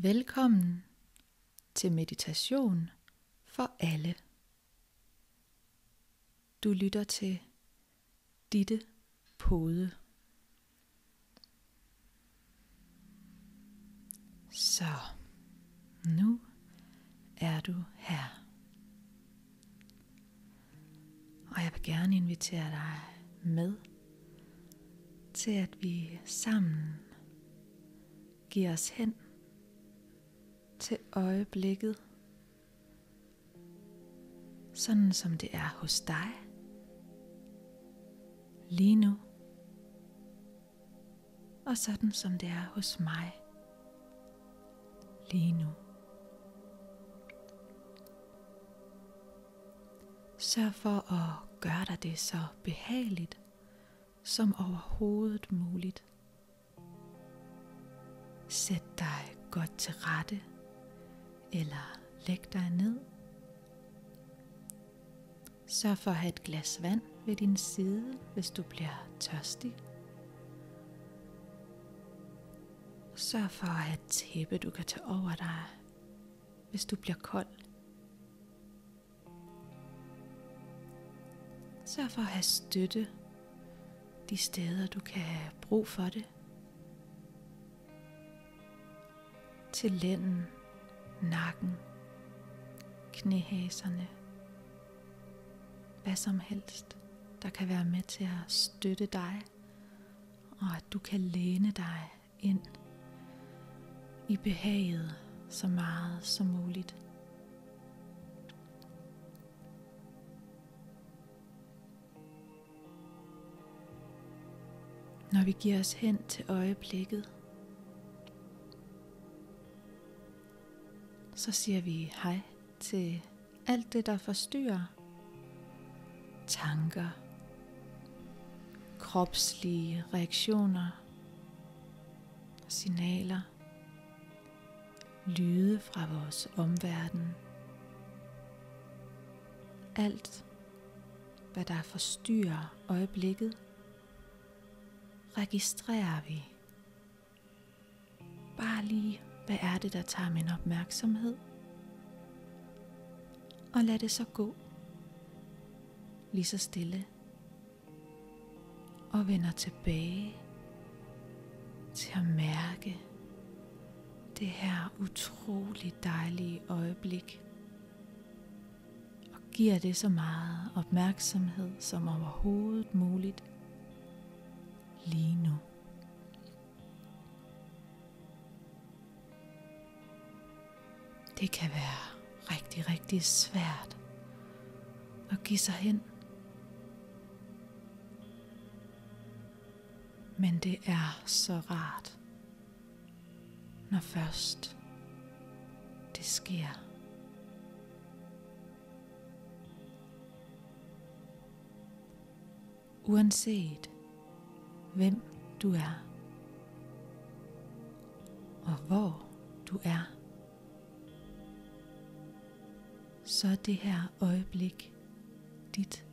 Velkommen til meditation for alle. Du lytter til Ditte Pode. Så nu er du her. Og jeg vil gerne invitere dig med til, at vi sammen giver os hen til øjeblikket, sådan som det er hos dig lige nu, og sådan som det er hos mig lige nu. Sørg for at gøre dig det så behageligt som overhovedet muligt. Sæt dig godt til rette, eller læg dig ned. Sørg for at have et glas vand ved din side, hvis du bliver tørstig. Sørg for at have et tæppe, du kan tage over dig, hvis du bliver kold. Sørg for at have støtte de steder, du kan have brug for det. Til lænden, nakken, knæhaserne, hvad som helst, der kan være med til at støtte dig, og at du kan læne dig ind i behaget så meget som muligt. Når vi giver os hen til øjeblikket, så siger vi hej til alt det, der forstyrrer. Tanker, kropslige reaktioner, signaler, lyde fra vores omverden. Alt, hvad der forstyrrer øjeblikket, registrerer vi. Bare lige, hvad er det, der tager min opmærksomhed? Og lad det så gå. Lige så stille. Og vender tilbage til at mærke det her utroligt dejlige øjeblik. Og giver det så meget opmærksomhed som overhovedet muligt lige nu. Det kan være rigtig, rigtig svært at give sig hen. Men det er så rart, når først det sker. Uanset hvem du er, og hvor du er, så er det her øjeblik dit.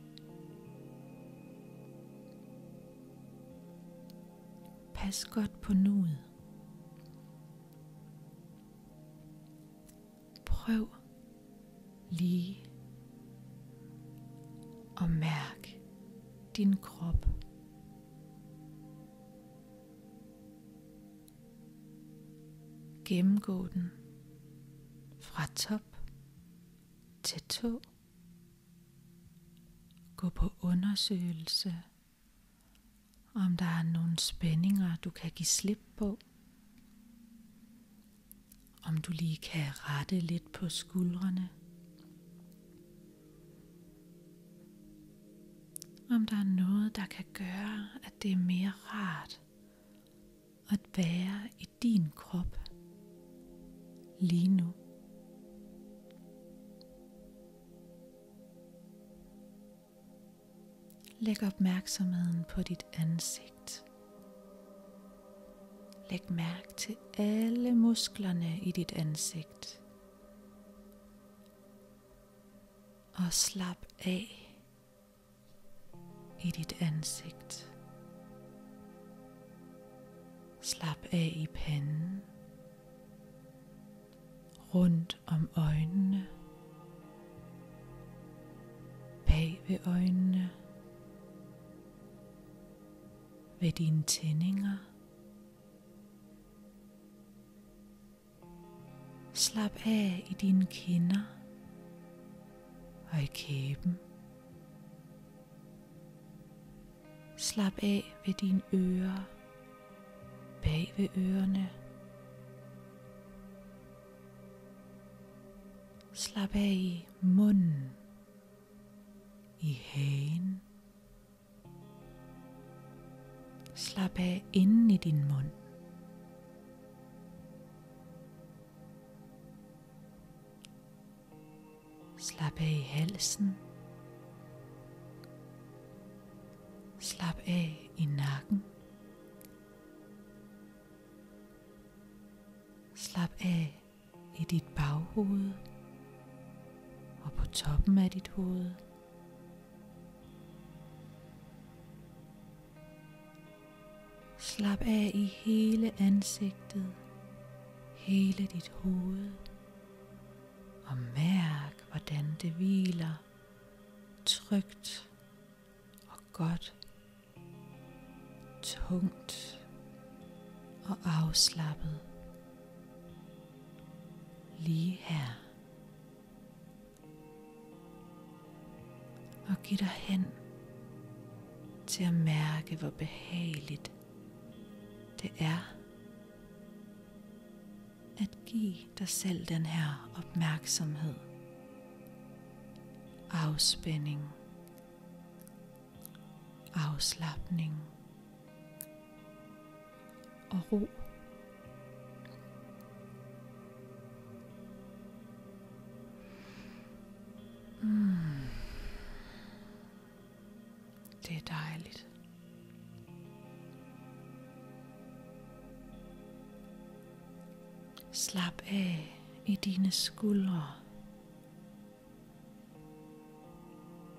Pas godt på nuet. Prøv lige at mærke din krop. Gennemgå den fra top til tå. Gå på undersøgelse, om der er nogle spændinger, du kan give slip på. Om du lige kan rette lidt på skuldrene. Om der er noget, der kan gøre, at det er mere rart at være i din krop lige nu. Læg opmærksomheden på dit ansigt. Læg mærke til alle musklerne i dit ansigt. Og slap af i dit ansigt. Slap af i panden. om øjnene, bag ved øjnene, ved dine tændinger. Slap af i dine kinder og i kæben. Slap af ved dine ører, bag ved ørerne. Slap af i munden, i hagen. Slap af inden i din mund. Slap af i halsen. Slap af i nakken. Slap af i dit baghoved og på toppen af dit hoved. Slap af i hele ansigtet, hele dit hoved, og mærk, hvordan det hviler trygt og godt, tungt og afslappet lige her. Og giv dig hen til at mærke, hvor behageligt det er at give dig selv den her opmærksomhed, afspænding, afslapning og ro. Det er dejligt. Slap af i dine skuldre.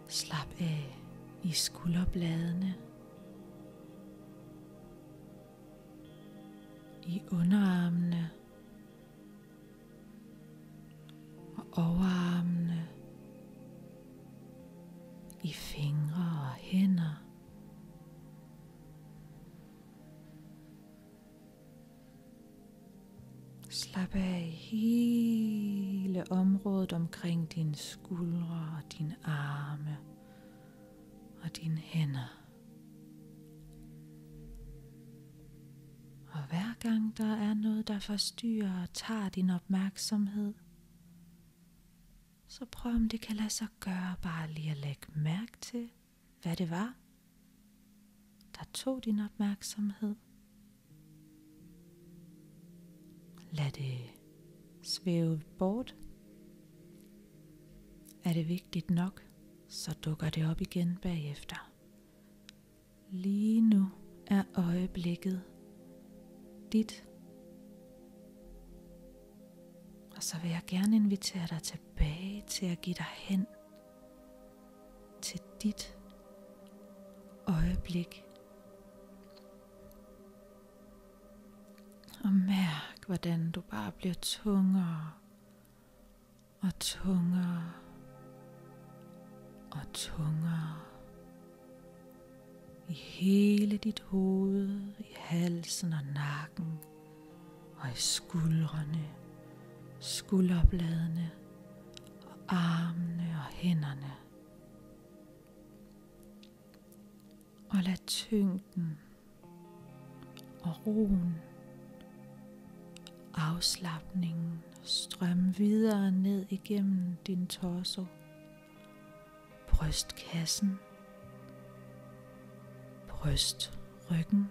Slap af i skulderbladene, i underarmene og overarmene, i fingre og hænder. Slap af i hele området omkring dine skuldre og dine arme og dine hænder. Og hver gang der er noget, der forstyrrer og tager din opmærksomhed, så prøv om det kan lade sig gøre bare lige at lægge mærke til, hvad det var, der tog din opmærksomhed. Lad det svæve bort. Er det vigtigt nok, så dukker det op igen bagefter. Lige nu er øjeblikket dit. Og så vil jeg gerne invitere dig tilbage til at give dig hen til dit øjeblik. Og mærk, hvordan du bare bliver tungere og tungere og tungere i hele dit hoved, i halsen og nakken og i skuldrene, skulderbladene og armene og hænderne. Og lad tyngden og roen, afslapningen strømme videre ned igennem din torso, brystkassen, brystryggen.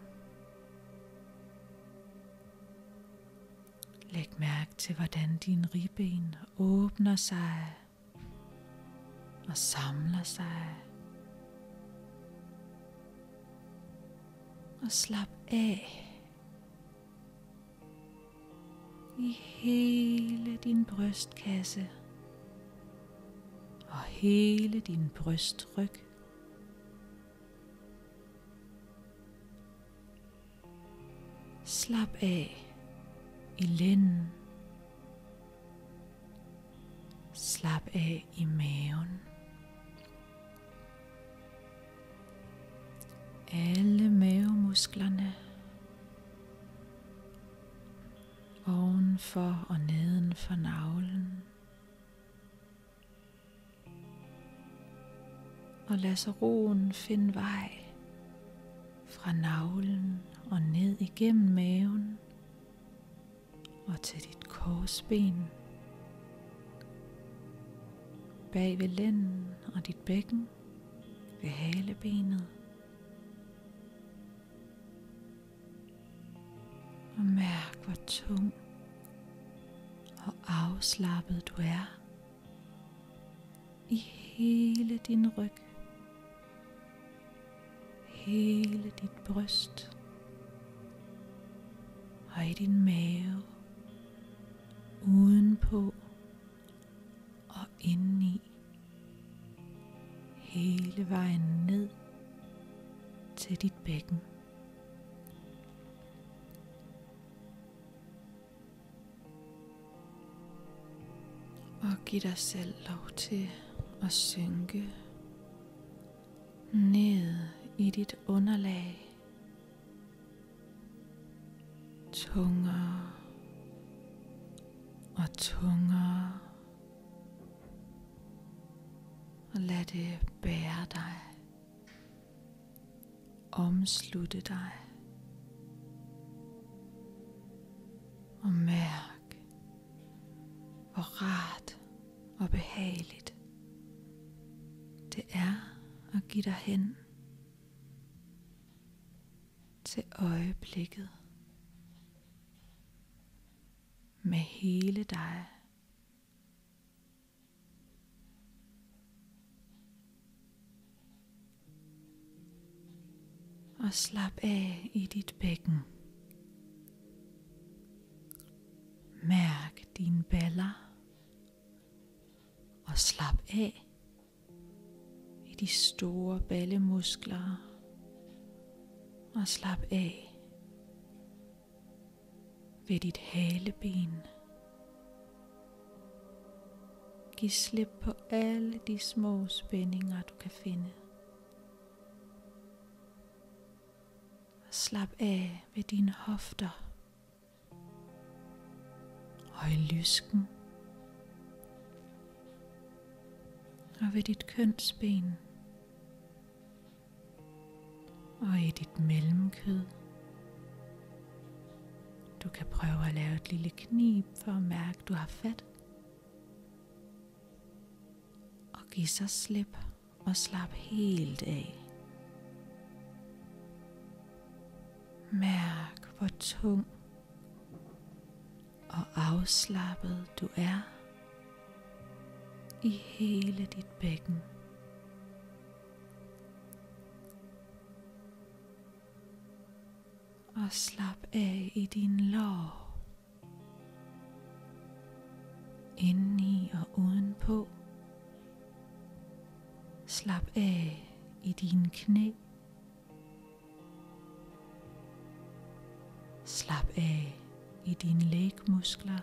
Læg mærke til, hvordan dine ribben åbner sig og samler sig. Og slap af i hele din brystkasse og hele din brystryg. Slap af i lænden, Slap af i maven. Alle mavemusklerne ovenfor og neden for navlen. Og lad så roen finde vej fra navlen og ned igennem maven og til dit korsben, bag ved lænden og dit bækken ved halebenet. Og mærk, hvor tung og afslappet du er i hele din ryg, hele dit bryst og i din mave, udenpå og indeni, hele vejen ned til dit bækken. Og giv dig selv lov til at synke ned i dit underlag, tungere og tungere, og lad det bære dig, omslutte dig, og mærk, hvor rart og behageligt det er at give dig hen til øjeblikket med hele dig. Og slap af i dit bækken. Mærk dine baller og slap af i de store ballemuskler og slap af ved dit haleben. Giv slip på alle de små spændinger du kan finde. Slap af ved dine hofter og i lysken og ved dit kønsben og i dit mellemkød. Du kan prøve at lave et lille knib for at mærke, at du har fat. Og giv så slip og slap helt af. Mærk, hvor tung og afslappet du er i hele dit bækken. Og slap af i din lår, indeni og udenpå. Slap af i dine knæ. Slap af i dine lægmuskler,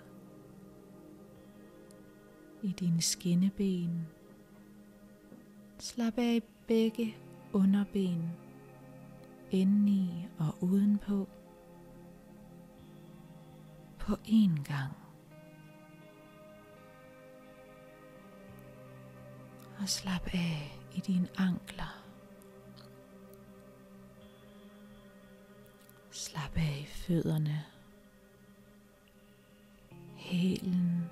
i dine skinneben. Slap af i begge underben, indeni og udenpå, på én gang. Og slap af i dine ankler. Slap af i fødderne, hælen,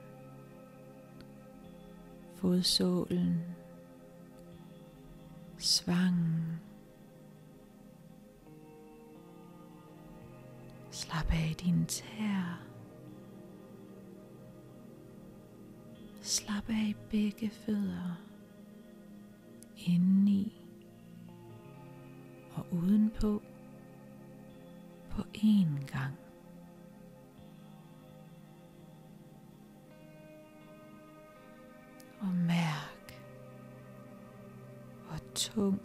fodsålen, svangen. Slap af i dine tæer. Slap af i begge fødder, indeni og udenpå, på én gang. Og mærk, hvor tung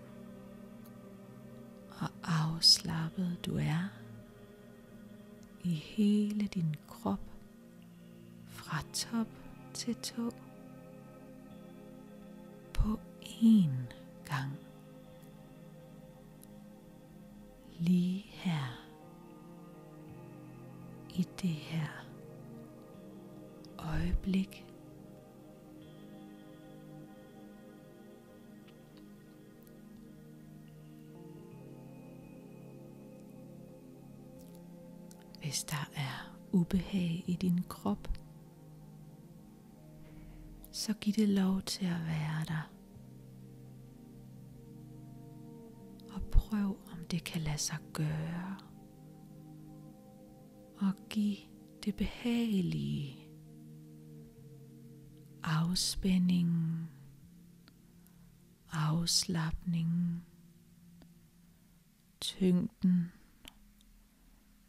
og afslappet du er i hele din krop, fra top til tå. en gang. Lige her. I det her øjeblik. Hvis der er ubehag i din krop, så giv det lov til at være der. Og prøv, om det kan lade sig gøre. Og giv det behagelige, afspændingen, afslapningen, tyngden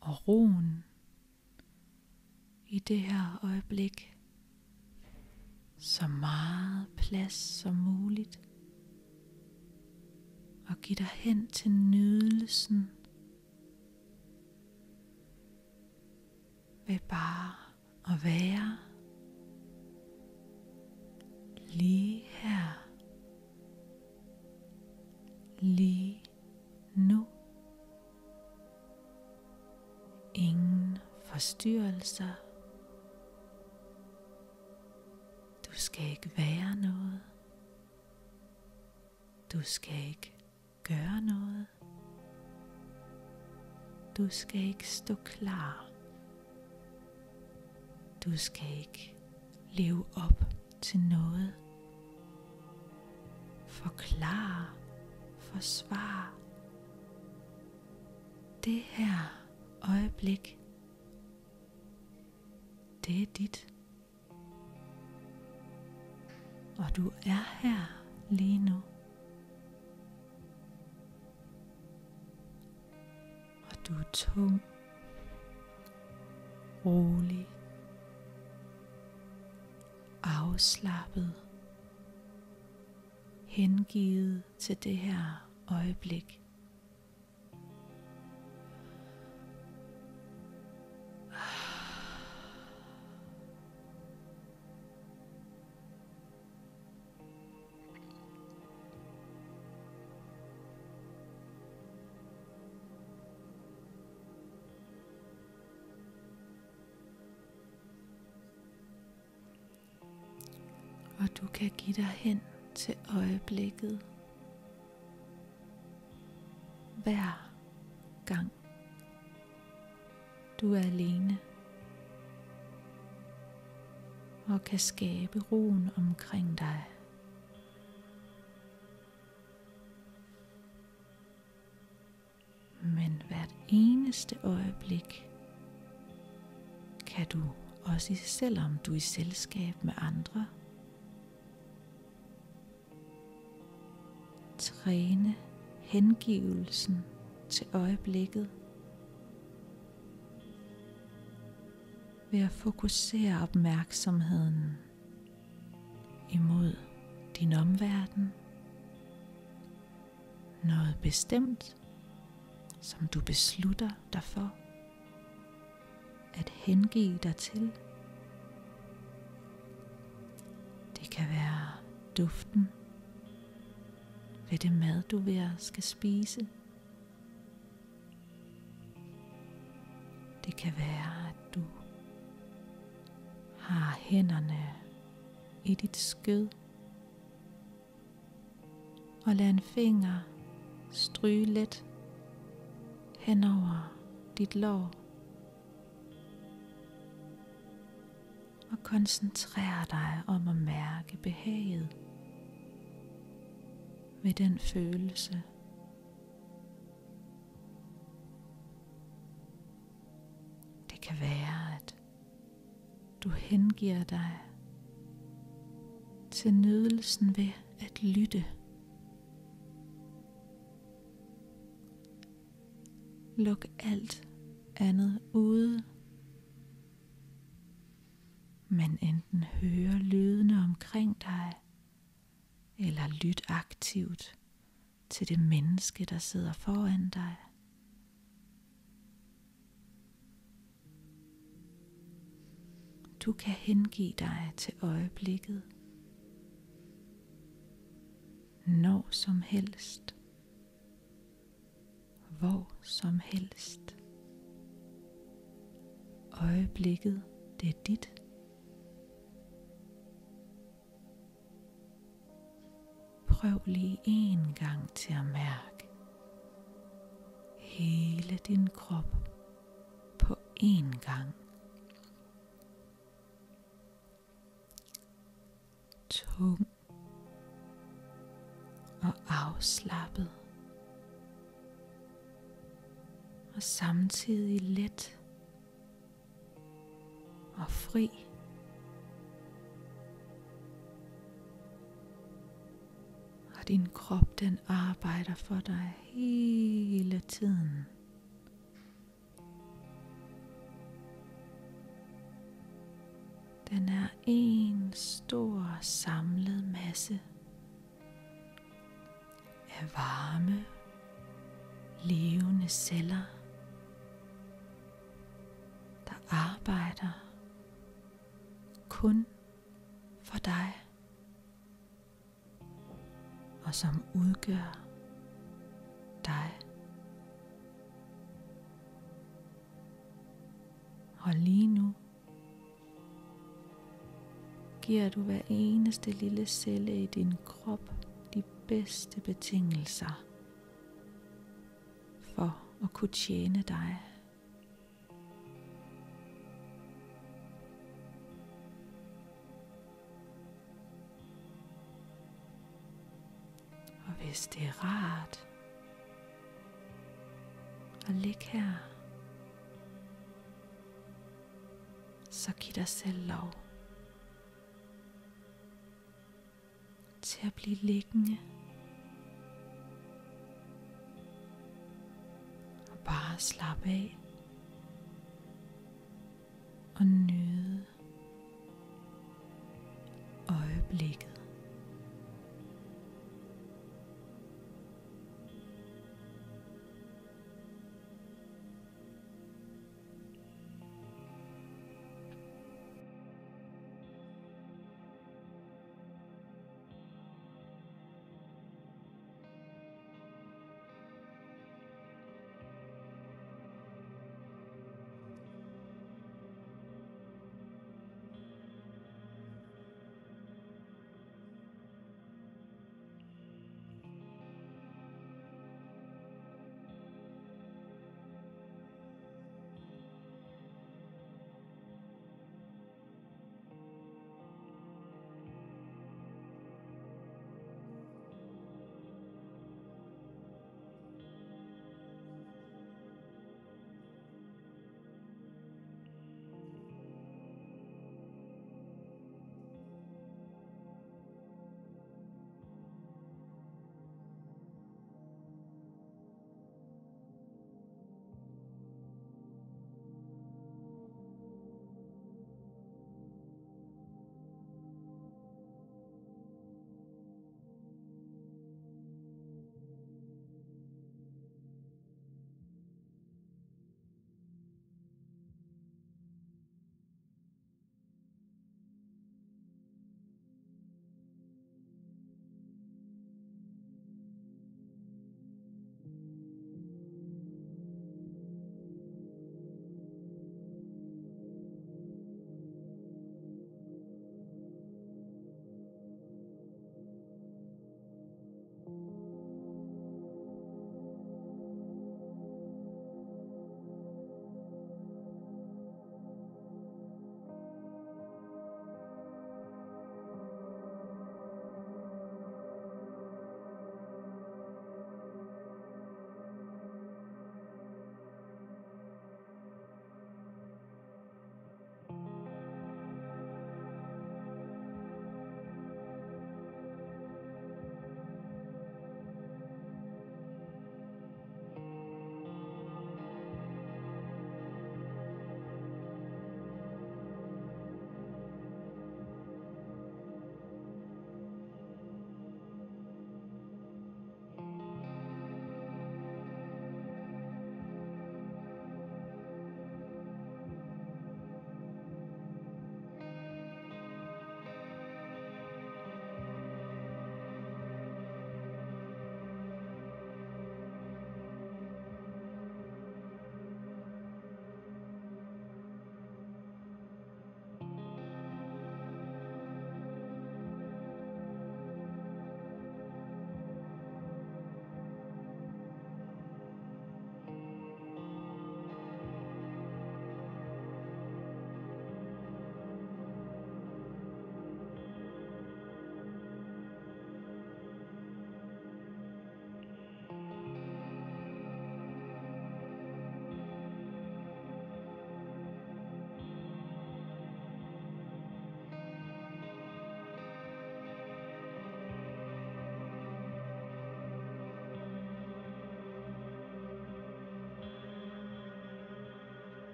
og roen i det her øjeblik så meget plads som muligt, og giv dig hen til nydelsen ved bare at være lige her, lige nu. Ingen forstyrrelser. Du skal ikke være noget. Du skal ikke gøre noget. Du skal ikke stå klar. Du skal ikke leve op til noget. Forklare, forsvare. Det her øjeblik, det er dit. Og du er her lige nu. Og du er tung, rolig, afslappet, hengivet til det her øjeblik. Og du kan give dig hen til øjeblikket hver gang du er alene og kan skabe roen omkring dig. Men hvert eneste øjeblik kan du, også selvom du er i selskab med andre, træne hengivelsen til øjeblikket ved at fokusere opmærksomheden imod din omverden, noget bestemt, som du beslutter dig for at hengive dig til. Det kan være duften ved det mad, du skal spise. Det kan være, at du har hænderne i dit skød og lad en finger stryge let hen over dit lår og koncentrer dig om at mærke behaget ved den følelse. Det kan være, at du hengiver dig til nydelsen ved at lytte. Luk alt andet ude, men enten høre lydene omkring dig, eller lyt aktivt til det menneske, der sidder foran dig. Du kan hengive dig til øjeblikket. når som helst, hvor som helst. Øjeblikket, det er dit. Prøv lige en gang til at mærke hele din krop på én gang. Tung og afslappet, og samtidig let og fri. Og din krop, den arbejder for dig hele tiden. Den er en stor samlet masse af varme, levende celler, der arbejder kun for dig, og som udgør dig. Og lige nu giver du hver eneste lille celle i din krop de bedste betingelser for at kunne tjene dig. Og hvis det er rart at ligge her, så giv dig selv lov til at blive liggende og bare slappe af og nyde